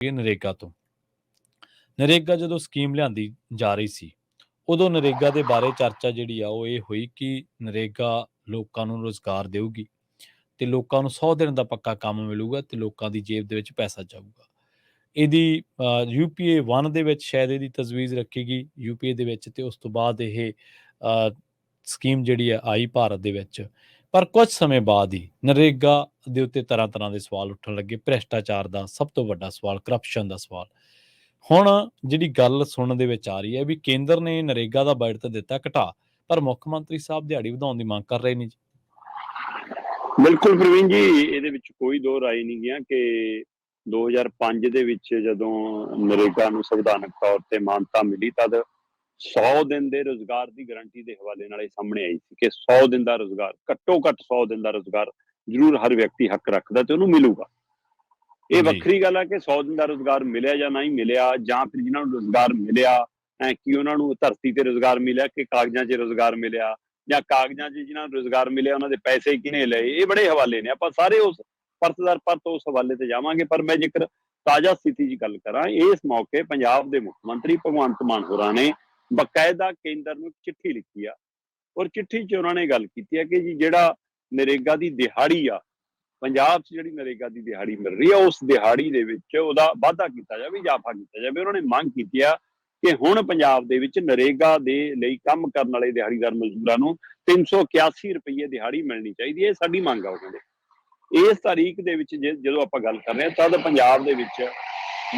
ਨਰੇਗਾ ਤੋਂ। ਨਰੇਗਾ ਜਦੋਂ ਸਕੀਮ ਲਿਆਂਦੀ ਜਾ ਰਹੀ ਸੀ, ਉਦੋਂ ਨਰੇਗਾ ਦੇ ਬਾਰੇ ਚਰਚਾ ਜਿਹੜੀ ਆ ਉਹ ਇਹ ਹੋਈ ਕਿ ਨਰੇਗਾ ਲੋਕਾਂ ਨੂੰ ਰੁਜ਼ਗਾਰ ਦੇਊਗੀ ਤੇ ਲੋਕਾਂ ਨੂੰ 100 ਦਿਨ ਦਾ ਪੱਕਾ ਕੰਮ ਮਿਲੂਗਾ ਤੇ ਲੋਕਾਂ ਦੀ ਜੇਬ ਦੇ ਵਿੱਚ ਪੈਸਾ ਜਾਊਗਾ। ਇਹਦੀ UPA 1 ਦੇ ਵਿੱਚ ਸ਼ਾਇਦ ਇਹਦੀ ਤਜਵੀਜ਼ ਰੱਖੀ ਗਈ UPA ਦੇ ਵਿੱਚ, ਤੇ ਉਸ ਤੋਂ ਬਾਅਦ ਇਹ ਸਕੀਮ ਜਿਹੜੀ ਆ ਆਈ ਭਾਰਤ ਦੇ ਵਿੱਚ। ਪਰ ਕੁਝ ਸਮੇਂ ਬਾਅਦ ਹੀ ਨਰੇਗਾ ਦੇ ਉੱਤੇ ਤਰ੍ਹਾਂ ਤਰ੍ਹਾਂ ਦੇ ਸਵਾਲ ਉੱਠਣ ਲੱਗੇ। ਭ੍ਰਿਸ਼ਟਾਚਾਰ ਦਾ ਸਭ ਤੋਂ ਵੱਡਾ ਸਵਾਲ, ਕਰਪਸ਼ਨ ਦਾ ਸਵਾਲ। ਹੁਣ ਜਿਹੜੀ ਗੱਲ ਸੁਣਨ ਦੇ ਵਿੱਚ ਆ ਰਹੀ ਹੈ ਵੀ ਕੇਂਦਰ ਨੇ ਨਰੇਗਾ ਦਾ ਬਜਟ ਦਿੱਤਾ ਘਟਾ, ਪਰ ਮੁੱਖ ਮੰਤਰੀ ਸਾਹਿਬ ਦਿਹਾੜੀ ਵਧਾਉਣ ਦੀ ਮੰਗ ਕਰ ਰਹੇ ਨੇ ਜੀ। ਬਿਲਕੁਲ ਪ੍ਰਵੀਨ ਜੀ, ਇਹਦੇ ਵਿੱਚ ਕੋਈ ਦੋ ਰਾਏ ਨਹੀਂ ਗਿਆ ਕਿ 2005 ਦੇ ਵਿੱਚ ਜਦੋਂ ਨਰੇਗਾ ਨੂੰ ਸੰਵਿਧਾਨਕ ਤੌਰ ਤੇ ਮਾਨਤਾ ਮਿਲੀ ਤਦ 100 ਦਿਨ ਦੇ ਰੁਜ਼ਗਾਰ ਦੀ ਗਾਰੰਟੀ ਦੇ ਹਵਾਲੇ ਨਾਲ ਇਹ ਸਾਹਮਣੇ ਆਈ ਸੀ ਕਿ 100 ਦਿਨ ਦਾ ਰੁਜ਼ਗਾਰ, ਘੱਟੋ ਘੱਟ 100 ਦਿਨ ਦਾ ਰੁਜ਼ਗਾਰ ਜ਼ਰੂਰ ਹਰ ਵਿਅਕਤੀ ਹੱਕ ਰੱਖਦਾ ਤੇ ਉਹਨੂੰ ਮਿਲੂਗਾ। ਇਹ ਵੱਖਰੀ ਗੱਲ ਹੈ ਕਿ 100 ਦਿਨ ਦਾ ਰੁਜ਼ਗਾਰ ਮਿਲਿਆ ਜਾਂ ਨਹੀਂ ਮਿਲਿਆ, ਜਾਂ ਫਿਰ ਜਿਨ੍ਹਾਂ ਨੂੰ ਰੁਜ਼ਗਾਰ ਮਿਲਿਆ ਕਿ ਉਹਨਾਂ ਨੂੰ ਧਰਤੀ ਤੇ ਰੁਜ਼ਗਾਰ ਮਿਲਿਆ ਕਿ ਕਾਗਜ਼ਾਂ 'ਚ ਰੁਜ਼ਗਾਰ ਮਿਲਿਆ, ਜਾਂ ਕਾਗਜ਼ਾਂ 'ਚ ਜਿਨ੍ਹਾਂ ਨੂੰ ਰੁਜ਼ਗਾਰ ਮਿਲਿਆ ਉਹਨਾਂ ਦੇ ਪੈਸੇ ਕਿਹਨੇ ਲਏ। ਇਹ ਬੜੇ ਹਵਾਲੇ ਨੇ, ਆਪਾਂ ਸਾਰੇ ਉਸ ਪਰਤ ਪਰਤ ਉਸ ਹਵਾਲੇ ਤੇ ਜਾਵਾਂਗੇ। ਪਰ ਮੈਂ ਜੇਕਰ ਤਾਜ਼ਾ ਸਥਿਤੀ 'ਚ ਗੱਲ ਕਰਾਂ, ਇਸ ਮੌਕੇ ਪੰਜਾਬ ਦੇ ਮੁੱਖ ਮੰਤਰੀ ਭਗਵੰਤ ਮਾਨ ਹੋਰਾਂ ਨੇ ਬਕਾਇਦਾ ਕੇਂਦਰ ਨੂੰ ਚਿੱਠੀ ਲਿਖੀ ਆ, ਔਰ ਚਿੱਠੀ 'ਚ ਉਹਨਾਂ ਨੇ ਗੱਲ ਕੀਤੀ ਹੈ ਕਿ ਜੀ ਜਿਹੜਾ ਨਰੇਗਾ ਦੀ ਦਿਹਾੜੀ ਆ, ਪੰਜਾਬ 'ਚ ਜਿਹੜੀ ਨਰੇਗਾ ਦੀ ਦਿਹਾੜੀ ਮਿਲ ਰਹੀ ਆ, ਉਸ ਦਿਹਾੜੀ ਦੇ ਵਿੱਚ ਉਹਦਾ ਵਾਧਾ ਕੀਤਾ ਜਾਵੇ, ਇਜ਼ਾਫਾ ਕੀਤਾ ਜਾਵੇ। ਉਹਨਾਂ ਨੇ ਮੰਗ ਕੀਤੀ ਆ ਕਿ ਹੁਣ ਪੰਜਾਬ ਦੇ ਵਿੱਚ ਨਰੇਗਾ ਦੇ ਲਈ ਕੰਮ ਕਰਨ ਵਾਲੇ ਦਿਹਾੜੀਦਾਰ ਮਜ਼ਦੂਰਾਂ ਨੂੰ 381 ਰੁਪਏ ਦਿਹਾੜੀ ਮਿਲਣੀ ਚਾਹੀਦੀ ਹੈ। ਇਹ ਸਾਡੀ ਮੰਗ ਆ। ਉਹ ਕਹਿੰਦੇ ਇਸ ਤਾਰੀਖ ਦੇ ਵਿੱਚ ਜਦੋਂ ਆਪਾਂ ਗੱਲ ਕਰ ਰਹੇ ਹਾਂ ਤਦ ਪੰਜਾਬ ਦੇ ਵਿੱਚ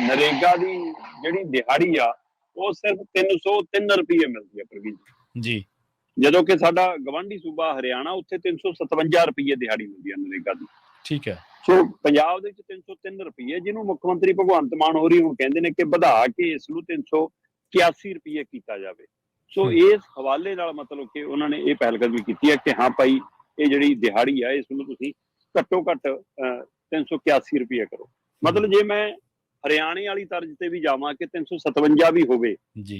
ਨਰੇਗਾ ਦੀ ਜਿਹੜੀ ਦਿਹਾੜੀ ਆ ਉਹ ਸਿਰਫ 303 ਰੁਪਏ ਮਿਲਦੀ ਹੈ ਪ੍ਰਵੀਨ ਜੀ, ਜਦੋਂ ਕਿ ਸਾਡਾ ਗਵਾਂਢੀ ਸੂਬਾ ਹਰਿਆਣਾ, ਉੱਥੇ 357 ਰੁਪਏ ਦਿਹਾੜੀ ਮਿਲਦੀ ਹੈ ਨਰੇਗਾ ਦੀ। ਠੀਕ ਹੈ। ਸੋ ਪੰਜਾਬ ਦੇ ਵਿੱਚ 303 ਰੁਪਏ, ਜਿਹਨੂੰ ਮੁੱਖ ਮੰਤਰੀ ਭਗਵੰਤ ਮਾਨ ਹੋਰੀ ਹੁਣ ਕਹਿੰਦੇ ਨੇ ਕਿ ਵਧਾ ਕੇ ਇਸ ਨੂੰ 381 ਰੁਪਏ ਕੀਤਾ ਜਾਵੇ। ਸੋ ਇਸ ਹਵਾਲੇ ਨਾਲ ਮਤਲਬ ਕਿ ਉਹਨਾਂ ਨੇ ਇਹ ਪਹਿਲਕਦਮੀ ਕੀਤੀ ਹੈ ਕਿ ਹਾਂ ਭਾਈ, ਇਹ ਜਿਹੜੀ ਦਿਹਾੜੀ ਆ ਇਸ ਨੂੰ ਤੁਸੀਂ ਘੱਟੋ ਘੱਟ 381 ਰੁਪਏ ਕਰੋ। ਮਤਲਬ ਜੇ ਮੈਂ ਹਰਿਆਣੇ ਵਾਲੀ ਤਰਜ਼ ਤੇ ਵੀ ਜਾਵਾਂ ਕਿ 357 ਵੀ ਹੋਵੇ ਜੀ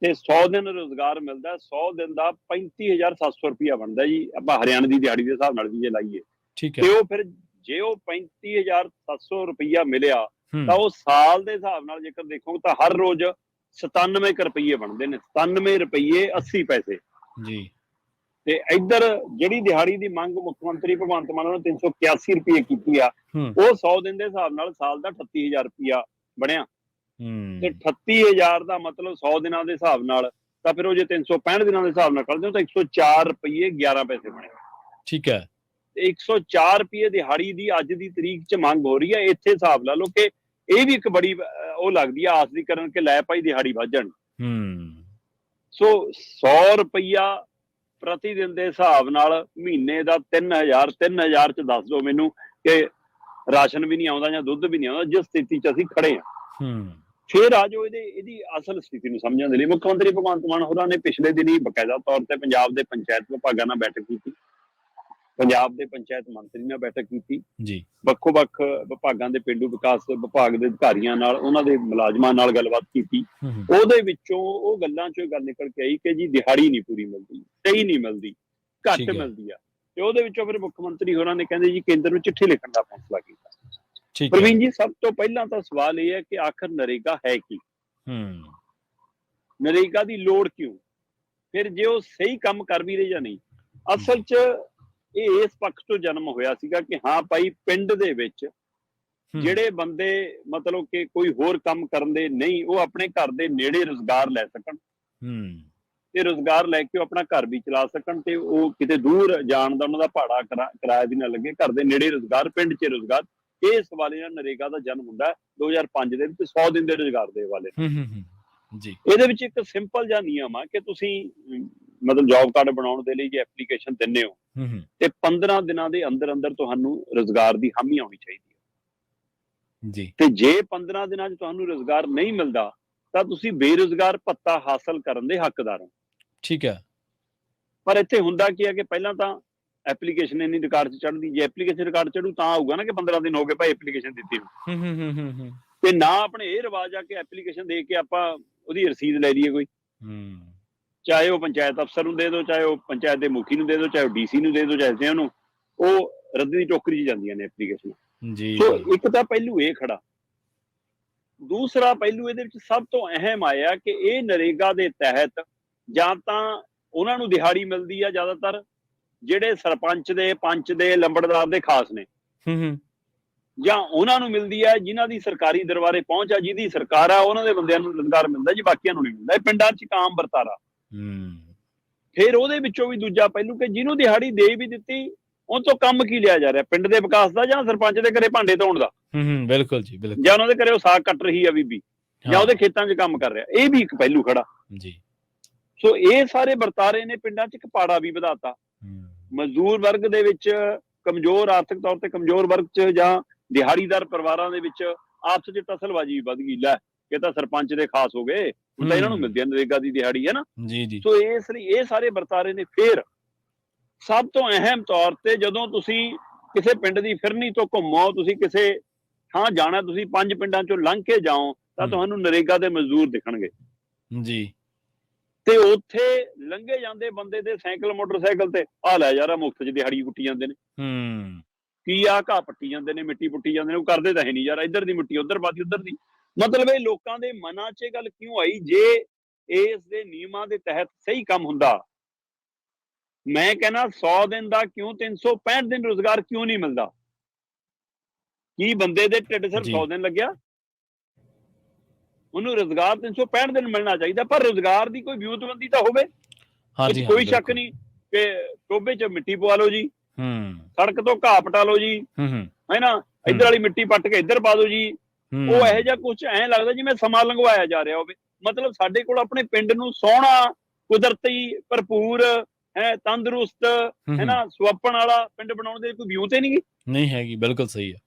ਤੇ 100 ਦਿਨ ਰੁਜ਼ਗਾਰ ਮਿਲਦਾ, 100 ਦਿਨ ਦਾ 35,700 ਰੁਪਇਆ ਬਣਦਾ ਜੀ, ਆਪਾਂ ਹਰਿਆਣੇ ਦੀ ਦਿਹਾੜੀ ਦੇ ਹਿਸਾਬ ਨਾਲ ਵੀ ਜੇ ਲਾਈਏ। ਠੀਕ ਤੇ ਹੈ। ਉਹ ਫਿਰ ਜੇ ਉਹ 35,700 ਰੁਪਇਆ ਮਿਲਿਆ ਤਾਂ ਉਹ ਸਾਲ ਦੇ ਹਿਸਾਬ ਨਾਲ ਜੇਕਰ ਦੇਖੋ ਤਾਂ ਹਰ ਰੋਜ਼ 97 ਰੁਪਏ ਬਣਦੇ ਨੇ, 97 ਰੁਪਏ 80 ਪੈਸੇ ਜੀ। ਤੇ ਇੱਧਰ ਜਿਹੜੀ ਦਿਹਾੜੀ ਦੀ ਮੰਗ ਮੁੱਖ ਮੰਤਰੀ ਭਗਵੰਤ ਮਾਨ ਨੇ 381 ਰੁਪਏ ਕੀਤੀ ਆ, ਉਹ 100 ਦਿਨ ਦੇ ਹਿਸਾਬ ਨਾਲ ਸਾਲ ਦਾ 38,000 ਰੁਪਇਆ ਬਣਿਆ। ਤੇ 38,000 ਦਾ ਮਤਲਬ 100 ਦਿਨਾਂ ਦੇ ਹਿਸਾਬ ਨਾਲ ਤਾਂ ਫਿਰ ਉਹ ਜੇ 365 ਦਿਨਾਂ ਦੇ ਹਿਸਾਬ ਨਾਲ ਕਰਦੇ ਹੋ ਤਾਂ 104 ਰੁਪਏ 11 ਪੈਸੇ ਬਣੇ। ਠੀਕ ਹੈ। ਤੇ 104 ਰੁਪਏ ਦਿਹਾੜੀ ਦੀ ਅੱਜ ਦੀ ਤਰੀਕ 'ਚ ਮੰਗ ਹੋ ਰਹੀ ਹੈ। ਇੱਥੇ ਹਿਸਾਬ ਲਾ ਲਓ ਕਿ ਇਹ ਵੀ ਇੱਕ ਬੜੀ ਉਹ ਲੱਗਦੀ ਆ ਆਸ ਦੀ ਕਰਨ ਕਿ ਲੈ ਭਾਈ ਦਿਹਾੜੀ ਵੱਧ ਜਾਣ। ਸੋ 100 ਰੁਪਇਆ ਪ੍ਰਤੀ ਦਿਨ ਦੇ ਹਿਸਾਬ ਨਾਲ ਮਹੀਨੇ ਦਾ 3,000 'ਚ ਦੱਸ ਦਿਓ ਮੈਨੂੰ ਕਿ ਰਾਸ਼ਨ ਵੀ ਨਹੀਂ ਆਉਂਦਾ ਜਾਂ ਦੁੱਧ ਵੀ ਨਹੀਂ ਆਉਂਦਾ, ਜਿਸ ਸਥਿਤੀ 'ਚ ਅਸੀਂ ਖੜੇ ਹਾਂ। ਫਿਰ ਆ ਜਾਓ ਇਹਦੀ ਅਸਲ ਸਥਿਤੀ ਨੂੰ ਸਮਝਣ ਦੇ ਲਈ ਮੁੱਖ ਮੰਤਰੀ ਭਗਵੰਤ ਮਾਨ ਹੋਰਾਂ ਨੇ ਪਿਛਲੇ ਦਿਨੀ ਬਕਾਇਦਾ ਤੌਰ ਤੇ ਪੰਜਾਬ ਦੇ ਪੰਚਾਇਤ ਵਿਭਾਗਾਂ ਨਾਲ ਬੈਠਕ ਕੀਤੀ, ਪੰਜਾਬ ਦੇ ਪੰਚਾਇਤ ਮੰਤਰੀ ਨਾਲ ਬੈਠਕ ਕੀਤੀ ਜੀ, ਵੱਖੋ-ਵੱਖ ਵਿਭਾਗਾਂ ਦੇ ਪੇਂਡੂ ਵਿਕਾਸ ਵਿਭਾਗ ਦੇ ਅਧਿਕਾਰੀਆਂ ਨਾਲ, ਉਹਨਾਂ ਦੇ ਮੁਲਾਜ਼ਮਾਂ ਨਾਲ ਗੱਲਬਾਤ ਕੀਤੀ। ਉਹਦੇ ਵਿੱਚੋਂ ਉਹ ਗੱਲਾਂ 'ਚੋਂ ਗੱਲ ਨਿਕਲ ਕੇ ਆਈ ਕਿ ਜੀ ਦਿਹਾੜੀ ਨਹੀਂ ਪੂਰੀ ਮਿਲਦੀ, ਸਹੀ ਨਹੀਂ ਮਿਲਦੀ, ਘੱਟ ਮਿਲਦੀ ਆ। ਤੇ ਉਹਦੇ ਵਿੱਚੋਂ ਫਿਰ ਮੁੱਖ ਮੰਤਰੀ ਹੋਰਾਂ ਨੇ ਕਹਿੰਦੇ ਜੀ ਕੇਂਦਰ ਨੂੰ ਚਿੱਠੀ ਲਿਖਣ ਦਾ ਫੈਸਲਾ ਕੀਤਾ। ਪ੍ਰਵੀਨ ਜੀ, ਸਭ ਤੋਂ ਪਹਿਲਾਂ ਤਾਂ ਸਵਾਲ ਇਹ ਹੈ ਕਿ ਆਖਰ ਨਰੇਗਾ ਹੈ ਕੀ? ਨਰੇਗਾ ਦੀ ਲੋੜ ਕਿਉਂ? ਫਿਰ ਜੇ ਉਹ ਸਹੀ ਕੰਮ ਕਰ ਵੀ ਰਹੇ ਜਾਂ ਨਹੀਂ। ਅਸਲ 'ਚ ਇਹ ਇਸ ਪੱਖ ਤੋਂ ਜਨਮ ਹੋਇਆ ਸੀਗਾ ਕਿ ਹਾਂ ਭਾਈ, ਪਿੰਡ ਦੇ ਵਿੱਚ ਜਿਹੜੇ ਬੰਦੇ ਮਤਲਬ ਕਿ ਕੋਈ ਹੋਰ ਕੰਮ ਕਰਨ ਦੇ ਨਹੀਂ, ਉਹ ਆਪਣੇ ਘਰ ਦੇ ਨੇੜੇ ਰੁਜ਼ਗਾਰ ਲੈ ਸਕਣ ਤੇ ਰੁਜ਼ਗਾਰ ਲੈ ਕੇ ਉਹ ਆਪਣਾ ਘਰ ਵੀ ਚਲਾ ਸਕਣ ਤੇ ਉਹ ਕਿਤੇ ਦੂਰ ਜਾਣ ਦਾ ਉਹਨਾਂ ਦਾ ਭਾੜਾ ਕਿਰਾਇਆ ਵੀ ਨਾ ਲੱਗੇ। ਘਰ ਦੇ ਨੇੜੇ ਰੁਜ਼ਗਾਰ, ਪਿੰਡ 'ਚ ਰੁਜ਼ਗਾਰ, ਇਸ ਹਵਾਲੇ ਨਾਲ ਨਰੇਗਾ ਦਾ ਜਨਮ ਹੁੰਦਾ 2005 ਦੇ ਵਿੱਚ 100 ਦਿਨ ਦੇ ਰੁਜ਼ਗਾਰ ਦੇ ਹਵਾਲੇ ਜੀ। ਇਹਦੇ ਵਿੱਚ ਇੱਕ ਸਿੰਪਲ ਜਿਹਾ ਨਿਯਮ ਆ ਕਿ ਤੁਸੀਂ ਮਤਲਬ ਜੌਬ ਕਾਰਡ ਬਣਾਉਣ ਦੇ ਲਈ ਜੇ ਐਪਲੀਕੇਸ਼ਨ ਦਿੰਦੇ ਹੋ ਤੇ 15 ਦਿਨਾਂ ਦੇ ਅੰਦਰ ਅੰਦਰ ਤੁਹਾਨੂੰ ਰੁਜ਼ਗਾਰ ਦੀ ਹਾਮੀ ਆਉਣੀ ਚਾਹੀਦੀ ਹੈ ਜੀ। ਤੇ ਜੇ 15 ਦਿਨਾਂ 'ਚ ਤੁਹਾਨੂੰ ਰੁਜ਼ਗਾਰ ਨਹੀਂ ਮਿਲਦਾ ਤਾਂ ਤੁਸੀਂ ਬੇਰੁਜ਼ਗਾਰ ਭੱਤਾ ਹਾਸਲ ਕਰਨ ਦੇ ਹੱਕਦਾਰ ਹੋ। ਠੀਕ ਹੈ। ਪਰ ਇੱਥੇ ਹੁੰਦਾ ਕੀ ਹੈ ਕਿ ਪਹਿਲਾਂ ਤਾਂ ਐਪਲੀਕੇਸ਼ਨ ਇੰਨੀ ਰਿਕਾਰਡ 'ਚ ਚੜ੍ਹਦੀ, ਜੇ ਐਪਲੀਕੇਸ਼ਨ ਰਿਕਾਰਡ ਚੜੂ ਤਾਂ ਆਊਗਾ ਨਾ ਕਿ 15 ਦਿਨ ਹੋ ਗਏ ਭਾਈ ਐਪਲੀਕੇਸ਼ਨ ਦਿੱਤੀ ਨੂੰ। ਤੇ ਨਾ ਆਪਣੇ ਇਹ ਰਿਵਾਜ ਆ ਕਿ ਐਪਲੀਕੇਸ਼ਨ ਦੇ ਕੇ ਆਪਾਂ ਉਹਦੀ ਰਸੀਦ ਲੈ ਲਈਏ ਕੋਈ, ਚਾਹੇ ਉਹ ਪੰਚਾਇਤ ਅਫਸਰ ਨੂੰ ਦੇ ਦਿਓ, ਚਾਹੇ ਉਹ ਪੰਚਾਇਤ ਦੇ ਮੁਖੀ ਨੂੰ ਦੇ ਦਿਓ, ਚਾਹੇ ਉਹ DC ਨੂੰ ਦੇ ਦਿਓ, ਚਾਹੇ ਉਹਨੂੰ, ਉਹ ਰੱਦੀ ਦੀ ਟੋਕਰੀ 'ਚ ਜਾਂਦੀਆਂ ਨੇ ਐਪਲੀਕੇਸ਼ਨ ਜੀ। ਸੋ ਇੱਕ ਤਾਂ ਪਹਿਲੂ ਇਹ ਖੜਾ ਦੂਸਰਾ ਪਹਿਲੂ ਇਹਦੇ ਵਿੱਚ ਸਭ ਤੋਂ ਅਹਿਮ ਆਇਆ ਕਿ ਇਹ ਨਰੇਗਾ ਦੇ ਤਹਿਤ ਜਾਂ ਤਾਂ ਉਹਨਾਂ ਨੂੰ ਦਿਹਾੜੀ ਮਿਲਦੀ ਆ ਜ਼ਿਆਦਾਤਰ ਜਿਹੜੇ ਸਰਪੰਚ ਦੇ, ਪੰਚ ਦੇ, ਲੰਬੜਦਾਰ ਦੇ ਖਾਸ ਨੇ, ਜਾਂ ਉਹਨਾਂ ਨੂੰ ਮਿਲਦੀ ਹੈ ਜਿਨ੍ਹਾਂ ਦੀ ਸਰਕਾਰੀ ਦਰਬਾਰੇ ਪਹੁੰਚ ਆ, ਜਿਹਦੀ ਸਰਕਾਰ ਆ, ਉਹਨਾਂ ਦੇ ਬੰਦਿਆਂ ਨੂੰ ਰੁਜ਼ਗਾਰ ਮਿਲਦਾ ਜੀ, ਬਾਕੀਆਂ ਨੂੰ ਨਹੀਂ ਮਿਲਦਾ। ਇਹ ਪਿੰਡਾਂ 'ਚ ਕਾਮ ਵਰਤਾਰਾ। ਫਿਰ ਉਹਦੇ ਵਿੱਚੋਂ ਵੀ ਦੂਜਾ ਪਹਿਲੂ ਕਿ ਜਿਹਨੂੰ ਦਿਹਾੜੀ ਦੇ ਵੀ ਦਿੱਤੀ, ਉਹ ਤੋਂ ਕੰਮ ਕੀ ਲਿਆ ਜਾ ਰਿਹਾ? ਪਿੰਡ ਦੇ ਵਿਕਾਸ ਦਾ ਜਾਂ ਸਰਪੰਚ ਦੇ ਘਰੇ ਭਾਂਡੇ ਧੋਣ ਦਾ? ਬਿਲਕੁਲ ਜੀ, ਬਿਲਕੁਲ। ਜਾਂ ਉਹਨਾਂ ਦੇ ਘਰੇ ਉਹ ਸਾਗ ਕੱਟ ਰਹੀ ਆ ਬੀਬੀ, ਜਾਂ ਉਹਦੇ ਖੇਤਾਂ 'ਚ ਕੰਮ ਕਰ ਰਿਹਾ। ਇਹ ਵੀ ਇੱਕ ਪਹਿਲੂ ਖੜਾ ਜੀ। ਸੋ ਇਹ ਸਾਰੇ ਵਰਤਾਰੇ ਨੇ ਪਿੰਡਾਂ 'ਚ ਇੱਕ ਪਾੜਾ ਵੀ ਵਧਾਤਾ। ਮਜ਼ਦੂਰ ਵਰਗ ਦੇ ਵਿੱਚ, ਕਮਜ਼ੋਰ, ਆਰਥਿਕ ਤੌਰ ਤੇ ਕਮਜ਼ੋਰ ਵਰਗ ਚ ਜਾਂ ਦਿਹਾੜੀਦਾਰ ਪਰਿਵਾਰਾਂ ਦੇ ਵਿੱਚ ਆਪਸ ਚ ਟਸਲਬਾਜੀ ਵੀ ਵੱਧ ਗਈ। ਲੈ, ਇਹ ਤਾਂ ਸਰਪੰਚ ਦੇ ਖਾਸ ਹੋ ਗਏ, ਹੁਣ ਤਾਂ ਇਹਨਾਂ ਨੂੰ ਮਿਲਦੀ ਹੈ ਨਰੇਗਾ ਦੀ ਦਿਹਾੜੀ, ਹੈ ਨਾ ਜੀ ਜੀ। ਸੋ ਇਸ ਲਈ ਇਹ ਸਾਰੇ ਵਰਤਾਰੇ ਨੇ। ਫਿਰ ਸਭ ਤੋਂ ਅਹਿਮ ਤੌਰ ਤੇ ਜਦੋਂ ਤੁਸੀਂ ਕਿਸੇ ਪਿੰਡ ਦੀ ਫਿਰਨੀ ਤੋਂ ਘੁੰਮੋ, ਤੁਸੀਂ ਕਿਸੇ ਥਾਂ ਜਾਣਾ, ਤੁਸੀਂ 5 ਪਿੰਡਾਂ ਚੋਂ ਲੰਘ ਕੇ ਜਾਓ ਤਾਂ ਤੁਹਾਨੂੰ ਨਰੇਗਾ ਦੇ ਮਜ਼ਦੂਰ ਦਿਖਣਗੇ ਜੀ। ਤੇ ਉੱਥੇ ਲੰਘੇ ਜਾਂਦੇ ਬੰਦੇ ਦੇ ਸਾਈਕਲ, ਮੋਟਰਸਾਈਕਲ ਤੇ ਆ ਲੈ ਯਾਰ ਮੁਫਤ ਚ ਦਿਹਾੜੀ ਕੁੱਟੀ ਜਾਂਦੇ ਨੇ, ਕੀ ਆ ਘਾਹ ਪੱਟੀ ਜਾਂਦੇ ਨੇ, ਮਿੱਟੀ ਪੁੱਟੀ ਜਾਂਦੇ ਨੇ, ਉਹ ਕਰਦੇ ਤਾਂ ਹੈ ਨਹੀਂ ਯਾਰ, ਇੱਧਰ ਦੀ ਮਿੱਟੀ ਉੱਧਰ ਪਾਤੀ, ਉੱਧਰ ਦੀ। ਮਤਲਬ ਇਹ ਲੋਕਾਂ ਦੇ ਮਨਾਂ 'ਚ ਇਹ ਗੱਲ ਕਿਉਂ ਆਈ? ਜੇ ਇਸ ਦੇ ਨਿਯਮਾਂ ਦੇ ਤਹਿਤ ਸਹੀ ਕੰਮ ਹੁੰਦਾ, ਮੈਂ ਕਹਿੰਦਾ 100 ਦਿਨ ਦਾ ਕਿਉਂ 365 ਦਿਨ ਰੁਜ਼ਗਾਰ ਕਿਉਂ ਨਹੀਂ ਮਿਲਦਾ? ਕੀ ਬੰਦੇ ਦੇ ਢਿੱਡ ਸਿਰ 100 ਦਿਨ ਲੱਗਿਆ? ਉਹਨੂੰ ਰੁਜ਼ਗਾਰ 365 ਦਿਨ ਮਿਲਣਾ ਚਾਹੀਦਾ, ਪਰ ਰੁਜ਼ਗਾਰ ਦੀ ਕੋਈ ਵਿਉਂਤਬੰਦੀ ਤਾਂ ਹੋਵੇ। ਕੋਈ ਸ਼ੱਕ ਨਹੀਂ ਕਿ ਟੋਬੇ 'ਚ ਮਿੱਟੀ ਪਵਾ ਲਓ ਜੀ, ਸੜਕ ਤੋਂ ਘਾਹ ਪਟਾ ਲਓ ਜੀ, ਹੈ ਨਾ, ਇੱਧਰ ਵਾਲੀ ਮਿੱਟੀ ਪੱਟ ਕੇ ਇੱਧਰ ਪਾ ਦਿਓ ਜੀ। ਉਹ ਇਹੋ ਜਿਹਾ ਕੁਝ ਐਂ ਲੱਗਦਾ ਜਿਵੇਂ ਸਮਾਂ ਲੰਘਵਾਇਆ ਜਾ ਰਿਹਾ ਹੋਵੇ। ਮਤਲਬ ਸਾਡੇ ਕੋਲ ਆਪਣੇ ਪਿੰਡ ਨੂੰ ਸੋਹਣਾ, ਕੁਦਰਤੀ, ਭਰਪੂਰ, ਹੈ, ਤੰਦਰੁਸਤ, ਹੈ ਨਾ, ਸੁਹੱਪਣ ਵਾਲਾ ਪਿੰਡ ਬਣਾਉਣ ਦੇ ਕੋਈ ਵਿਉਂਤ ਹੀ ਨਹੀਂ ਹੈਗੀ। ਬਿਲਕੁਲ ਸਹੀ ਹੈ।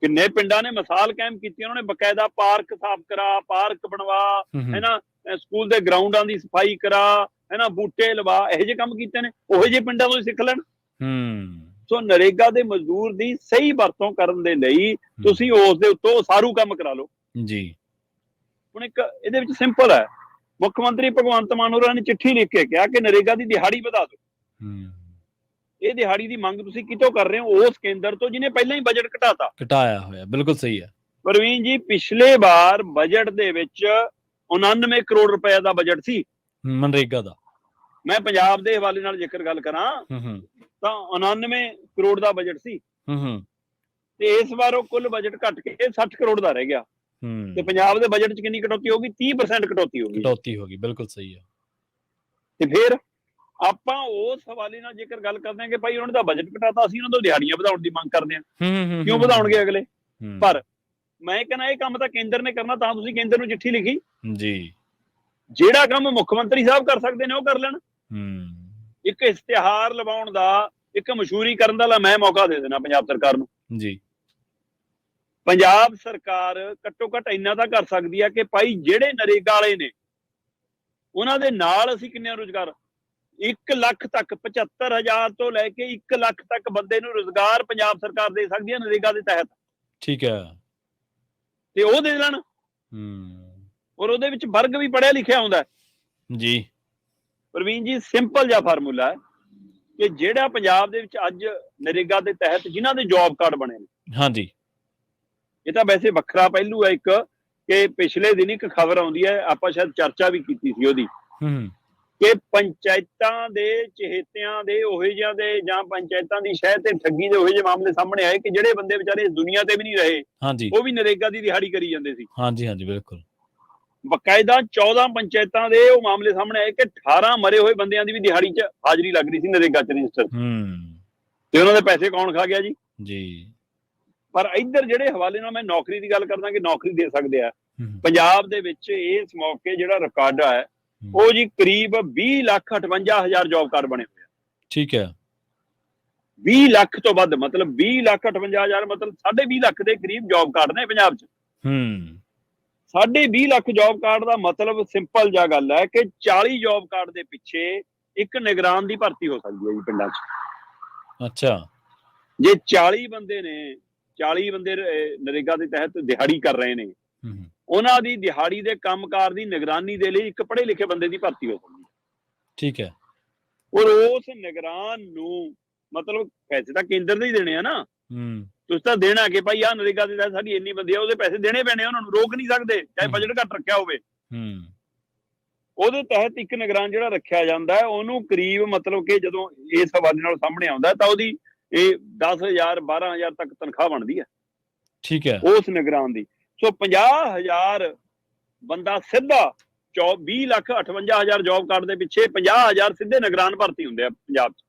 ਕਿੰਨੇ ਪਿੰਡਾਂ ਨੇ ਮਿਸਾਲ ਕਾਇਮ ਕੀਤੀ, ਉਹਨਾਂ ਨੇ ਬਕਾਇਦਾ ਪਾਰਕ ਸਾਫ਼ ਕਰਾ, ਪਾਰਕ ਬਣਵਾ, ਹੈ ਨਾ, ਸਕੂਲ ਦੇ ਗਰਾਊਂਡਾਂ ਦੀ ਸਫਾਈ ਕਰਾ, ਹੈ ਨਾ, ਬੂਟੇ ਲਵਾ, ਇਹੋ ਜਿਹੇ ਕੰਮ ਕੀਤੇ ਨੇ। ਉਹੋ ਜਿਹੇ ਪਿੰਡਾਂ ਤੋਂ ਸਿੱਖ ਲੈਣ। ਸੋ ਨਰੇਗਾ ਦੇ ਮਜ਼ਦੂਰ ਦੀ ਸਹੀ ਵਰਤੋਂ ਕਰਨ ਦੇ ਲਈ ਤੁਸੀਂ ਉਸ ਦੇ ਉੱਤੋਂ ਸਾਰੂ ਕੰਮ ਕਰਾ ਲਓ ਜੀ। ਹੁਣ ਇੱਕ ਇਹਦੇ ਵਿੱਚ ਸਿੰਪਲ ਹੈ, ਮੁੱਖ ਮੰਤਰੀ ਭਗਵੰਤ ਮਾਨ ਹੋਰਾਂ ਨੇ ਚਿੱਠੀ ਲਿਖ ਕੇ ਕਿਹਾ ਕਿ ਨਰੇਗਾ ਦੀ ਦਿਹਾੜੀ ਵਧਾ ਦਿਓ। ਇਹ ਦਿਹਾੜੀ ਦੀ ਮੰਗ ਤੁਸੀਂ ਕਿਤੋਂ ਕਰ ਰਹੇ ਹੋ? ਉਸ ਕੇਂਦਰ ਤੋਂ ਜਿਹਨੇ ਪਹਿਲਾਂ ਹੀ ਬਜਟ ਘਟਾਇਆ ਹੋਇਆ। ਬਿਲਕੁਲ ਸਹੀ ਹੈ ਪ੍ਰਵੀਨ ਜੀ। ਪਿਛਲੇ ਵਾਰ ਬਜਟ ਦੇ ਵਿੱਚ 99 ਕਰੋੜ ਰੁਪਏ ਦਾ ਬਜਟ ਸੀ ਮਨਰੇਗਾ ਦਾ। ਮੈਂ ਪੰਜਾਬ ਦੇ ਹਵਾਲੇ ਨਾਲ ਜੇਕਰ ਗੱਲ ਕਰਾਂ ਤਾਂ 99 ਕਰੋੜ ਦਾ ਬਜਟ ਸੀ, ਤੇ ਇਸ ਵਾਰ ਉਹ ਕੁੱਲ ਬਜਟ ਘਟ ਕੇ 60 ਕਰੋੜ ਦਾ ਰਹਿ ਗਿਆ। ਤੇ ਪੰਜਾਬ ਦੇ ਬਜਟ 'ਚ ਕਿੰਨੀ ਕਟੌਤੀ ਹੋ ਗਈ? 30% ਕਟੌਤੀ ਹੋ ਗਈ। ਬਿਲਕੁਲ ਸਹੀ ਹੈ। ਤੇ ਫਿਰ ਆਪਾਂ ਉਸ ਹਵਾਲੇ ਨਾਲ ਜੇਕਰ ਗੱਲ ਕਰਦੇ ਹਾਂ ਕਿ ਭਾਈ ਉਹਨਾਂ ਦਾ ਬਜਟ ਘਟਾਤਾ, ਅਸੀਂ ਉਹਨਾਂ ਤੋਂ ਦਿਹਾੜੀਆਂ ਵਧਾਉਣ ਦੀ ਮੰਗ ਕਰਦੇ ਹਾਂ। ਕਿਉਂ ਵਧਾਉਣਗੇ ਅਗਲੇ? ਪਰ ਮੈਂ ਕਹਿੰਦਾ ਇਹ ਕੰਮ ਤਾਂ ਕੇਂਦਰ ਨੇ ਕਰਨਾ, ਤਾਂ ਤੁਸੀਂ ਕੇਂਦਰ ਨੂੰ ਚਿੱਠੀ ਲਿਖੀ ਜੀ। ਜਿਹੜਾ ਕੰਮ ਮੁੱਖ ਮੰਤਰੀ ਸਾਹਿਬ ਕਰ ਸਕਦੇ ਨੇ ਉਹ ਕਰ ਲੈਣ। ਇੱਕ ਇਸ਼ਤਿਹਾਰ ਲਵਾਉਣ ਦਾ, ਇੱਕ ਮਸ਼ਹੂਰੀ ਕਰਨ ਦਾ ਮੈਂ ਮੌਕਾ ਦੇ ਦੇਣਾ ਪੰਜਾਬ ਸਰਕਾਰ ਨੂੰ ਜੀ। ਪੰਜਾਬ ਸਰਕਾਰ ਘੱਟੋ ਘੱਟ ਇੰਨਾ ਤਾਂ ਕਰ ਸਕਦੀ ਹੈ ਕਿ ਭਾਈ ਜਿਹੜੇ ਨਰੇਗਾ ਵਾਲੇ ਨੇ ਉਹਨਾਂ ਦੇ ਨਾਲ ਅਸੀਂ ਕਿੰਨੇ ਰੁਜ਼ਗਾਰ, 1 ਲੱਖ ਤੱਕ, 75,000 ਤੋਂ ਲੈ ਕੇ 1 ਲੱਖ ਤੱਕ ਬੰਦੇ ਨੂੰ ਰੁਜ਼ਗਾਰ ਪੰਜਾਬ ਸਰਕਾਰ ਦੇ ਸਕਦੀ ਹੈ ਨਰੇਗਾ ਦੇ ਤਹਿਤ। ਠੀਕ ਹੈ। ਤੇ ਉਹ ਦੇ ਦੇਣ। ਔਰ ਉਹਦੇ ਵਿੱਚ ਵਰਗ ਵੀ ਪੜ੍ਹਿਆ ਲਿਖਿਆ ਹੁੰਦਾ ਜੀ। ਪ੍ਰਵੀਨ ਜੀ, ਸਿੰਪਲ ਜਿਹਾ ਫਾਰਮੂਲਾ ਹੈ ਕਿ ਜਿਹੜਾ ਪੰਜਾਬ ਦੇ ਵਿੱਚ ਅੱਜ ਨਰੇਗਾ ਦੇ ਤਹਿਤ ਜਿਨ੍ਹਾਂ ਦੇ ਜੌਬ ਕਾਰਡ ਬਣੇ ਨੇ, ਹਾਂਜੀ, ਇਹ ਤਾਂ ਵੈਸੇ ਵੱਖਰਾ ਪਹਿਲੂ ਹੈ ਇੱਕ, ਕਿ ਪਿਛਲੇ ਦਿਨ ਇੱਕ ਖਬਰ ਆਉਂਦੀ ਹੈ, ਆਪਾਂ ਸ਼ਾਇਦ ਚਰਚਾ ਵੀ ਕੀਤੀ ਸੀ ਉਹਦੀ, ਕਿ ਪੰਚਾਇਤਾਂ ਦੇ ਚਹੇਤਿਆਂ ਦੇ ਉਹੇ ਜਿਹਾਂ ਦੇ, ਜਾਂ ਪੰਚਾਇਤਾਂ ਦੀ ਸ਼ਹਿ ਤੇ ਠੱਗੀ ਦੇ ਉਹੇ ਜਿਹੇ ਮਾਮਲੇ ਸਾਹਮਣੇ ਆਏ ਕਿ ਜਿਹੜੇ ਬੰਦੇ ਵਿਚਾਰੇ ਇਸ ਦੁਨੀਆ ਤੇ ਵੀ ਨਹੀਂ ਰਹੇ, ਉਹ ਵੀ ਨਰੇਗਾ ਦੀ ਦਿਹਾੜੀ ਕਰੀ ਜਾਂਦੇ ਸੀ। ਹਾਂਜੀ ਹਾਂਜੀ, ਬਿਲਕੁਲ। ਬਕਾਇਦਾ 14 ਪੰਚਾਇਤਾਂ ਦੇ ਉਹ ਮਾਮਲੇ ਸਾਹਮਣੇ ਆਏ ਕਿ 18 ਮਰੇ ਹੋਏ ਬੰਦਿਆਂ ਦੀ ਵੀ ਦਿਹਾੜੀ 'ਚ ਹਾਜ਼ਰੀ ਲੱਗ ਰਹੀ ਸੀ ਨਰੇਗਾ 'ਚ ਰਜਿਸਟਰ, ਤੇ ਉਹਨਾਂ ਦੇ ਪੈਸੇ ਕੌਣ ਖਾ ਗਿਆ ਜੀ। ਪਰ ਇੱਧਰ ਜਿਹੜੇ ਹਵਾਲੇ ਨਾਲ ਮੈਂ ਨੌਕਰੀ ਦੀ ਗੱਲ ਕਰਦਾ ਕਿ ਨੌਕਰੀ ਦੇ ਸਕਦੇ ਆ, ਪੰਜਾਬ ਦੇ ਵਿੱਚ ਇਸ ਮੌਕੇ ਜਿਹੜਾ ਰਿਕਾਰਡ ਹੈ ਉਹ ਜੀ ਕਰੀਬ 20,58,000 ਜੌਬ ਕਾਰਡ ਬਣੇ ਹੋਏ ਆ। ਠੀਕ ਹੈ। 20 ਲੱਖ ਤੋਂ ਵੱਧ, ਮਤਲਬ 20,58,000 ਮਤਲਬ 20.5 ਲੱਖ ਦੇ ਕਰੀਬ ਜੌਬ ਕਾਰਡ ਨੇ ਪੰਜਾਬ 'ਚ। 20.5 ਲੱਖ ਜੌਬ ਕਾਰਡ ਦਾ ਮਤਲਬ ਸਿੰਪਲ ਜਿਹਾ ਗੱਲ ਹੈ ਕਿ 40 ਜੌਬ ਕਾਰਡ ਦੇ ਪਿੱਛੇ ਇੱਕ ਨਿਗਰਾਨ ਦੀ ਭਰਤੀ ਹੋ ਸਕਦੀ ਹੈ ਜੀ ਪਿੰਡਾਂ 'ਚ। ਅੱਛਾ। ਜੇ 40 ਬੰਦੇ ਨੇ, 40 ਬੰਦੇ ਨਰੇਗਾ ਦੇ ਤਹਿਤ ਦਿਹਾੜੀ ਕਰ ਰਹੇ ਨੇ, ਉਹਨਾਂ ਦੀ ਦਿਹਾੜੀ ਦੇ ਕੰਮਕਾਰ ਦੀ ਨਿਗਰਾਨੀ ਦੇ ਲਈ ਇੱਕ ਪੜ੍ਹੇ ਲਿਖੇ ਬੰਦੇ ਦੀ ਭਰਤੀ ਹੋ ਸਕਦੀ ਹੈ। ਠੀਕ ਹੈ। ਔਰ ਉਸ ਨਿਗਰਾਨ ਨੂੰ ਮਤਲਬ ਪੈਸੇ ਤਾਂ ਕੇਂਦਰ ਦੇ ਹੀ ਦੇਣੇ ਆ ਨਾ, ਤੁਸੀਂ ਤਾਂ ਦੇਣਾ ਕਿ ਭਾਈ ਆਹ ਨਰੇਗਾ ਦੇ ਤਹਿਤ ਸਾਡੀ ਇੰਨੀ ਬੰਦੀ ਆ, ਉਹਦੇ ਪੈਸੇ ਦੇਣੇ ਪੈਣੇ, ਉਹਨਾਂ ਨੂੰ ਰੋਕ ਨਹੀਂ ਸਕਦੇ, ਚਾਹੇ ਬਜਟ ਘੱਟ ਰੱਖਿਆ ਹੋਵੇ। ਉਹਦੇ ਤਹਿਤ ਇੱਕ ਨਿਗਰਾਨ ਜਿਹੜਾ ਰੱਖਿਆ ਜਾਂਦਾ ਹੈ, ਉਹਨੂੰ ਕਰੀਬ ਮਤਲਬ ਕਿ ਜਦੋਂ ਇਸ ਹਵਾਲੇ ਨਾਲ ਸਾਹਮਣੇ ਆਉਂਦਾ ਤਾਂ ਉਹਦੀ ਇਹ 10,000 12,000 ਤੱਕ ਤਨਖਾਹ ਬਣਦੀ ਹੈ। ਠੀਕ ਹੈ। ਉਸ ਨਿਗਰਾਨ ਦੀ। ਸੋ 50,000 ਬੰਦਾ ਸਿੱਧਾ 20,58,000 ਜੌਬ ਕਾਰਡ ਦੇ ਪਿੱਛੇ 50,000 ਸਿੱਧੇ ਨਿਗਰਾਨ ਭਰਤੀ ਹੁੰਦੇ ਆ ਪੰਜਾਬ 'ਚ।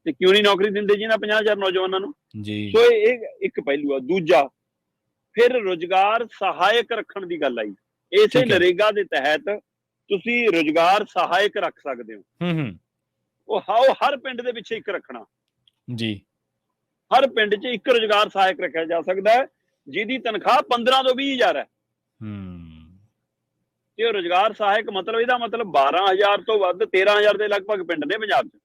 ਤੇ ਕਿਉਂ ਨਹੀਂ ਨੌਕਰੀ ਦਿੰਦੇ ਜੀ ਇਹਨਾਂ 50,000 ਨੌਜਵਾਨਾਂ ਨੂੰ ਜੀ। ਸੋ ਇਹ ਇੱਕ ਪਹਿਲੂ ਆ। ਦੂਜਾ ਫਿਰ ਰੁਜ਼ਗਾਰ ਸਹਾਇਕ ਰੱਖਣ ਦੀ ਗੱਲ ਆਈ। ਇਸੇ ਨਰੇਗਾ ਦੇ ਤਹਿਤ ਤੁਸੀਂ ਰੁਜ਼ਗਾਰ ਸਹਾਇਕ ਰੱਖ ਸਕਦੇ ਹੋ। ਉਹ ਹਰ ਪਿੰਡ ਦੇ ਪਿੱਛੇ ਇੱਕ ਰੱਖਣਾ ਜੀ। ਹਰ ਪਿੰਡ 'ਚ ਇੱਕ ਰੁਜ਼ਗਾਰ ਸਹਾਇਕ ਰੱਖਿਆ ਜਾ ਸਕਦਾ ਹੈ, ਜਿਹਦੀ ਤਨਖਾਹ 15 ਤੋਂ 20,000 ਹੈ। ਤੇ ਉਹ ਰੁਜ਼ਗਾਰ ਸਹਾਇਕ ਮਤਲਬ ਇਹਦਾ ਮਤਲਬ 12,000 ਤੋਂ ਵੱਧ 13,000 ਦੇ ਲਗਭਗ ਪਿੰਡ ਨੇ ਪੰਜਾਬ 'ਚ,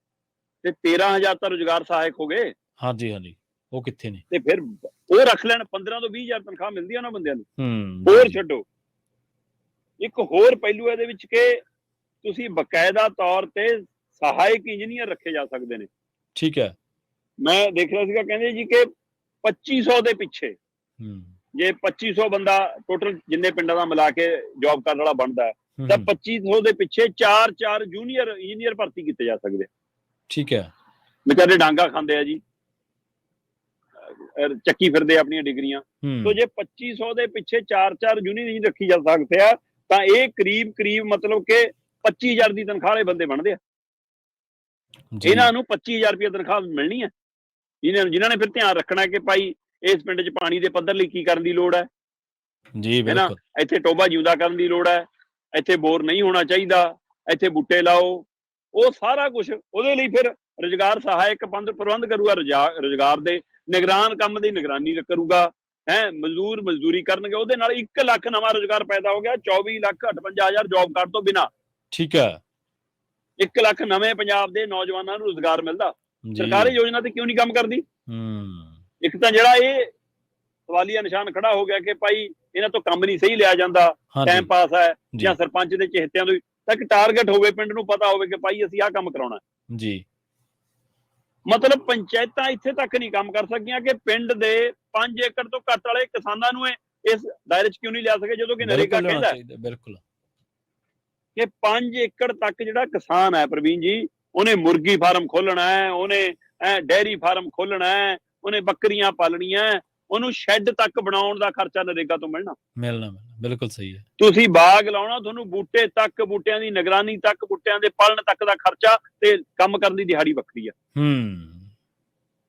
ਤੇ 13,000 ਤਾਂ ਰੁਜ਼ਗਾਰ ਸਹਾਇਕ ਹੋ ਗਏ। ਹਾਂਜੀ ਹਾਂਜੀ, ਉਹ ਕਿੱਥੇ ਨੇ? ਤੇ ਫਿਰ ਉਹ ਰੱਖ ਲੈਣ, 15 ਤੋਂ 20,000 ਤਨਖਾਹ ਮਿਲਦੀ ਆ ਉਹਨਾਂ ਬੰਦਿਆਂ ਨੂੰ। ਹੋਰ ਛੱਡੋ, ਇੱਕ ਹੋਰ ਪਹਿਲੂ ਇਹਦੇ ਵਿੱਚ ਕਿ ਤੁਸੀਂ ਬਕਾਇਦਾ ਤੌਰ ਤੇ ਸਹਾਇਕ ਇੰਜੀਨੀਅਰ ਰੱਖੇ ਜਾ ਸਕਦੇ ਨੇ। ਠੀਕ ਹੈ। ਮੈਂ ਦੇਖ ਰਿਹਾ ਸੀਗਾ, ਕਹਿੰਦੇ ਜੀ ਕਿ 2500 ਦੇ ਪਿੱਛੇ, ਜੇ 2500 ਬੰਦਾ ਟੋਟਲ ਜਿੰਨੇ ਪਿੰਡਾਂ ਦਾ ਮਿਲਾ ਕੇ ਜੌਬ ਕਰਨ ਵਾਲਾ ਬਣਦਾ ਹੈ, ਤਾਂ 2500 ਦੇ ਪਿੱਛੇ 4 ਜੂਨੀਅਰ ਇੰਜੀਨੀਅਰ ਭਰਤੀ ਕੀਤੇ ਜਾ ਸਕਦੇ। ਠੀਕ ਹੈ। ਵਿਚਾਰੇ ਡਾਂਗਾ ਖਾਂਦੇ ਆ ਜੀ, ਚੱਕੀ ਫਿਰਦੇ ਆਪਣੀਆਂ ਡਿਗਰੀਆਂ। ਸੋ ਜੇ 2500 ਦੇ ਪਿੱਛੇ 4 ਜੂਨੀਅਰ ਇੰਜੀਨੀਅਰ ਰੱਖੀ ਜਾ ਸਕਦੇ ਆ, ਤਾਂ ਇਹ ਕਰੀਬ ਮਤਲਬ ਕਿ 25,000 ਦੀ ਤਨਖਾਹ ਵਾਲੇ ਬੰਦੇ ਬਣਦੇ ਆ। ਇਹਨਾਂ ਨੂੰ 25,000 ਰੁਪਏ ਤਨਖਾਹ ਮਿਲਣੀ ਹੈ। ਜਿਨ੍ਹਾਂ ਨੇ ਫਿਰ ਧਿਆਨ ਰੱਖਣਾ ਕਿ ਭਾਈ ਇਸ ਪਿੰਡ 'ਚ ਪਾਣੀ ਦੇ ਪੱਧਰ ਲਈ ਕੀ ਕਰਨ ਦੀ ਲੋੜ ਹੈ ਜੀ, ਬਿਲਕੁਲ। ਇੱਥੇ ਟੋਭਾ ਜਿਉਂਦਾ ਕਰਨ ਦੀ ਲੋੜ ਹੈ, ਇੱਥੇ ਬੋਰ ਨਹੀਂ ਹੋਣਾ ਚਾਹੀਦਾ, ਇੱਥੇ ਬੂਟੇ ਲਾਓ। ਉਹ ਸਾਰਾ ਕੁਝ ਉਹਦੇ ਲਈ ਫਿਰ ਰੁਜ਼ਗਾਰ ਸਹਾਇਕ ਪ੍ਰਬੰਧ ਕਰੂਗਾ। ਰੁਜ਼ਗਾਰ ਦੇ ਨਿਗਰਾਨ ਕੰਮ ਦੀ ਨਿਗਰਾਨੀ ਕਰੂਗਾ। ਮਜ਼ਦੂਰ ਮਜ਼ਦੂਰੀ ਕਰਨਗੇ, ਉਹਦੇ ਨਾਲ 1 ਲੱਖ ਨਵਾਂ ਰੁਜ਼ਗਾਰ ਪੈਦਾ ਹੋ ਗਿਆ 24,58,000 ਜੌਬ ਕਾਰਡ ਤੋਂ ਬਿਨਾਂ। ਠੀਕ ਹੈ। 1 ਲੱਖ ਨਵੇਂ ਪੰਜਾਬ ਦੇ ਨੌਜਵਾਨਾਂ ਨੂੰ ਰੁਜ਼ਗਾਰ ਮਿਲਦਾ। ਸਰਕਾਰੀ ਯੋਜਨਾ ਤੇ ਕਿਉਂ ਨਹੀਂ ਕੰਮ ਕਰਦੀ? ਇੱਕ ਤਾਂ ਜਿਹੜਾ ਇਹ ਸਵਾਲੀਆ ਨਿਸ਼ਾਨ ਖੜਾ ਹੋ ਗਿਆ ਕਿ ਭਾਈ ਇਹਨਾਂ ਤੋਂ ਕੰਮ ਨਹੀਂ ਸਹੀ ਲਿਆ ਜਾਂਦਾ, ਟਾਈਮ ਪਾਸ ਹੈ, ਜਾਂ ਸਰਪੰਚ ਦੇ ਚਹੇਤਿਆਂ ਤੋਂ ਤਾਂ ਇੱਕ ਟਾਰਗੇਟ ਹੋਵੇ, ਪਿੰਡ ਨੂੰ ਪਤਾ ਹੋਵੇ ਕਿ ਭਾਈ ਅਸੀਂ ਆਹ ਕੰਮ ਕਰਾਉਣਾ ਜੀ। ਮਤਲਬ ਪੰਚਾਇਤਾਂ ਇੱਥੇ ਤੱਕ ਨਹੀਂ ਕੰਮ ਕਰ ਸਕੀਆਂ ਕਿ ਪਿੰਡ ਦੇ 5 ਏਕੜ ਤੋਂ ਘੱਟ ਵਾਲੇ ਕਿਸਾਨਾਂ ਨੂੰ ਇਸ ਦਾਇਰੇ 'ਚ ਕਿਉਂ ਨਹੀਂ ਲਿਆ ਸਕੇ, ਜਦੋਂ ਕਿ ਨਰੇਗਾ ਕਹਿੰਦਾ ਬਿਲਕੁਲ ਕਿ 5 ਏਕੜ ਤੱਕ ਜਿਹੜਾ ਕਿਸਾਨ ਹੈ ਪ੍ਰਵੀਨ ਜੀ, ਉਹਨੇ ਮੁਰਗੀ ਫਾਰਮ ਖੋਲਣਾ ਹੈ, ਉਹਨੇ ਡੇਅਰੀ ਫਾਰਮ ਖੋਲਣਾ ਹੈ, ਉਹਨੇ ਬੱਕਰੀਆਂ ਪਾਲਣੀਆਂ, ਉਹਨੂੰ ਸ਼ੈੱਡ ਤੱਕ ਬਣਾਉਣ ਦਾ ਖਰਚਾ ਨਰੇਗਾ ਤੋਂ ਮਿਲਣਾ। ਬਿਲਕੁਲ ਸਹੀ ਹੈ। ਤੁਸੀਂ ਬਾਗ ਲਾਉਣਾ, ਤੁਹਾਨੂੰ ਬੂਟੇ ਤੱਕ, ਬੂਟਿਆਂ ਦੀ ਨਿਗਰਾਨੀ ਤੱਕ, ਬੂਟਿਆਂ ਦੇ ਪਾਲਣ ਤੱਕ ਦਾ ਖਰਚਾ ਤੇ ਕੰਮ ਕਰਨ ਦੀ ਦਿਹਾੜੀ ਵੱਖਰੀ ਆ।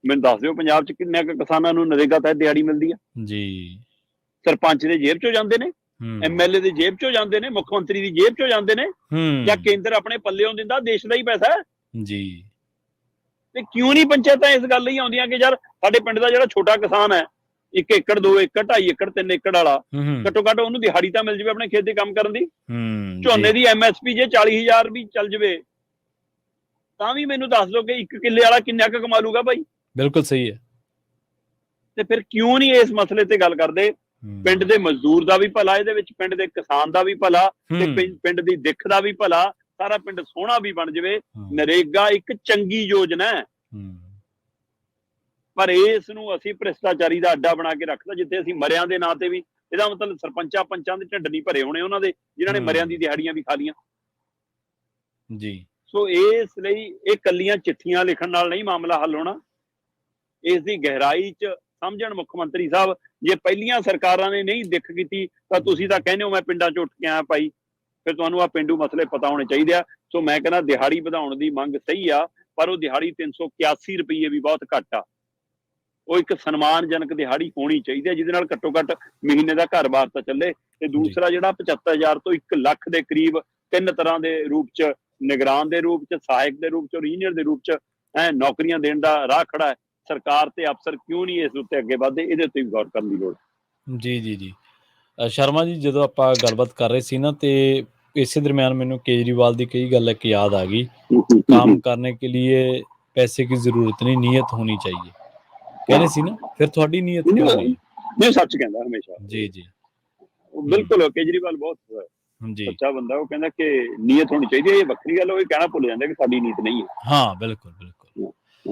ਮੈਨੂੰ ਦੱਸ ਦਿਓ ਪੰਜਾਬ 'ਚ ਕਿੰਨੇ ਕੁ ਕਿਸਾਨਾਂ ਨੂੰ ਨਰੇਗਾ ਤਹਿਤ ਦਿਹਾੜੀ ਮਿਲਦੀ ਆ ਜੀ? ਸਰਪੰਚ ਦੇ ਜੇਬ 'ਚੋਂ ਜਾਂਦੇ ਨੇ, MLA ਦੀ ਜੇਬ 'ਚੋਂ ਜਾਂਦੇ ਨੇ, ਮੁੱਖ ਮੰਤਰੀ ਦੀ ਜੇਬ 'ਚੋਂ ਜਾਂਦੇ ਨੇ, ਜਾਂ ਕੇਂਦਰ ਆਪਣੇ ਪੱਲਿਓਂ ਦਿੰਦਾ? ਦੇਸ਼ ਦਾ ਹੀ ਪੈਸਾ ਜੀ। ਤੇ ਕਿਉਂ ਨਹੀਂ ਪੰਚਾਇਤਾਂ ਇਸ ਗੱਲ ਲਈ ਆਉਂਦੀਆਂ ਕਿ ਯਾਰ ਸਾਡੇ ਪਿੰਡ ਦਾ ਜਿਹੜਾ ਛੋਟਾ ਕਿਸਾਨ ਹੈ, 1 ਏਕੜ 2 ਏਕੜ 2.5 ਏਕੜ 3 ਏਕੜ ਵਾਲਾ, ਘੱਟੋ ਘੱਟ ਉਹਨੂੰ ਦਿਹਾੜੀ ਤਾਂ ਮਿਲ ਜਾਵੇ ਆਪਣੇ ਖੇਤ ਦੇ ਕੰਮ ਕਰਨ ਦੀ। ਝੋਨੇ ਦੀ MSP ਜੇ 40,000 ਵੀ ਚੱਲ ਜਾਵੇ ਤਾਂ ਵੀ ਮੈਨੂੰ ਦੱਸ ਦਿਓ ਕਿ 1 ਕਿੱਲੇ ਵਾਲਾ ਕਿੰਨਾ ਕੁ ਕਮਾ ਲੂਗਾ ਭਾਈ? ਬਿਲਕੁਲ ਸਹੀ ਹੈ। ਤੇ ਫਿਰ ਕਿਉਂ ਨਹੀਂ ਇਸ ਮਸਲੇ ਤੇ ਗੱਲ ਕਰਦੇ? ਪਿੰਡ ਦੇ ਮਜ਼ਦੂਰ ਦਾ ਵੀ ਭਲਾ ਇਹਦੇ ਵਿੱਚ, ਪਿੰਡ ਦੇ ਕਿਸਾਨ ਦਾ ਵੀ ਭਲਾ, ਤੇ ਪਿੰਡ ਦੀ ਦਿੱਖ ਦਾ ਵੀ ਭਲਾ, ਸਾਰਾ ਪਿੰਡ ਸੋਹਣਾ ਵੀ ਬਣ ਜਾਵੇ। ਨਰੇਗਾ ਇੱਕ ਚੰਗੀ ਯੋਜਨਾ ਹੈ, ਪਰ ਇਸ ਨੂੰ ਅਸੀਂ ਭ੍ਰਿਸ਼ਟਾਚਾਰੀ ਦਾ ਅੱਡਾ ਬਣਾ ਕੇ ਰੱਖਦਾ, ਜਿੱਥੇ ਅਸੀਂ ਮਰਿਆਂ ਦੇ ਨਾਂ ਤੇ ਵੀ, ਇਹਦਾ ਮਤਲਬ ਸਰਪੰਚਾਂ ਪੰਚਾਂ ਦੇ ਢਿੱਡ ਨਹੀਂ ਭਰੇ ਹੋਣੇ ਉਹਨਾਂ ਦੇ, ਜਿਨ੍ਹਾਂ ਨੇ ਮਰਿਆਂ ਦੀ ਦਿਹਾੜੀਆਂ ਵੀ ਖਾ ਲੀਆਂ ਜੀ। ਸੋ ਇਸ ਲਈ ਇਹ ਕੱਲੀਆਂ ਚਿੱਠੀਆਂ ਲਿਖਣ ਨਾਲ ਨਹੀਂ ਮਾਮਲਾ ਹੱਲ ਹੋਣਾ। ਇਸ ਦੀ ਗਹਿਰਾਈ 'ਚ ਸਮਝਣ ਮੁੱਖ ਮੰਤਰੀ ਸਾਹਿਬ। ਜੇ ਪਹਿਲੀਆਂ ਸਰਕਾਰਾਂ ਨੇ ਨਹੀਂ ਦਿੱਖ ਕੀਤੀ ਤਾਂ ਤੁਸੀਂ ਤਾਂ ਕਹਿੰਦੇ ਹੋ ਮੈਂ ਪਿੰਡਾਂ 'ਚ ਉੱਠ ਕੇ ਆਇਆ ਭਾਈ, ਫਿਰ ਤੁਹਾਨੂੰ ਆਹ ਪੇਂਡੂ ਮਸਲੇ ਪਤਾ ਹੋਣੇ ਚਾਹੀਦੇ ਆ। ਸੋ ਮੈਂ ਕਹਿੰਦਾ ਦਿਹਾੜੀ ਵਧਾਉਣ ਦੀ ਮੰਗ ਸਹੀ ਆ, ਪਰ ਉਹ ਦਿਹਾੜੀ 381 ਰੁਪਏ ਵੀ ਬਹੁਤ ਘੱਟ ਆ। ਉਹ ਇੱਕ ਸਨਮਾਨਜਨਕ ਦਿਹਾੜੀ ਹੋਣੀ ਚਾਹੀਦੀ ਹੈ, ਜਿਹਦੇ ਨਾਲ ਘੱਟੋ ਘੱਟ ਮਹੀਨੇ ਦਾ ਘਰ-ਬਾਰ ਤਾਂ ਚੱਲੇ। ਤੇ ਦੂਸਰਾ ਜਿਹੜਾ 75,000 ਤੋਂ 1 ਲੱਖ ਦੇ ਕਰੀਬ 3 ਤਰ੍ਹਾਂ ਦੇ ਰੂਪ 'ਚ, ਨਿਗਰਾਨ ਦੇ ਰੂਪ 'ਚ, ਸਹਾਇਕ ਦੇ ਰੂਪ 'ਚ, ਇੰਜੀਨੀਅਰ ਦੇ ਰੂਪ 'ਚ ਨੌਕਰੀਆਂ ਦੇਣ ਦਾ ਰਾਹ ਖੜਾ ਹੈ। ਸਰਕਾਰ ਤੇ ਅਫਸਰ ਕਿਉਂ ਨਹੀਂ ਇਸ ਉੱਤੇ ਅੱਗੇ ਵਧਦੇ? ਇਹਦੇ ਉੱਤੇ ਵੀ ਗੌਰ ਕਰਨ ਦੀ ਲੋੜ ਜੀ। ਜੀ ਜੀ ਸ਼ਰਮਾ ਜੀ, ਜਦੋਂ ਆਪਾਂ ਗੱਲਬਾਤ ਕਰ ਰਹੇ ਸੀ ਨਾ, ਤੇ ਇਸੇ ਦਰਮਿਆਨ ਮੈਨੂੰ ਕੇਜਰੀਵਾਲ ਦੀ ਕਈ ਗੱਲ ਇੱਕ ਯਾਦ ਆ ਗਈ। काम करने के लिए पैसे की जरूरत नहीं, नीयत होनी चाहिए कहने सी ना। फिर थोड़ी नीयत क्यों नहीं? नहीं, सच कहंदा हमेशा जी जी बिल्कुल। केजरीवाल बहुत सच्चा बंदा, वो कहंदा कि नीयत होनी चाहिए। ये वक्री गल, वो कहना भुल जांदा कि साडी नीयत नहीं है। हाँ बिल्कुल बिल्कुल।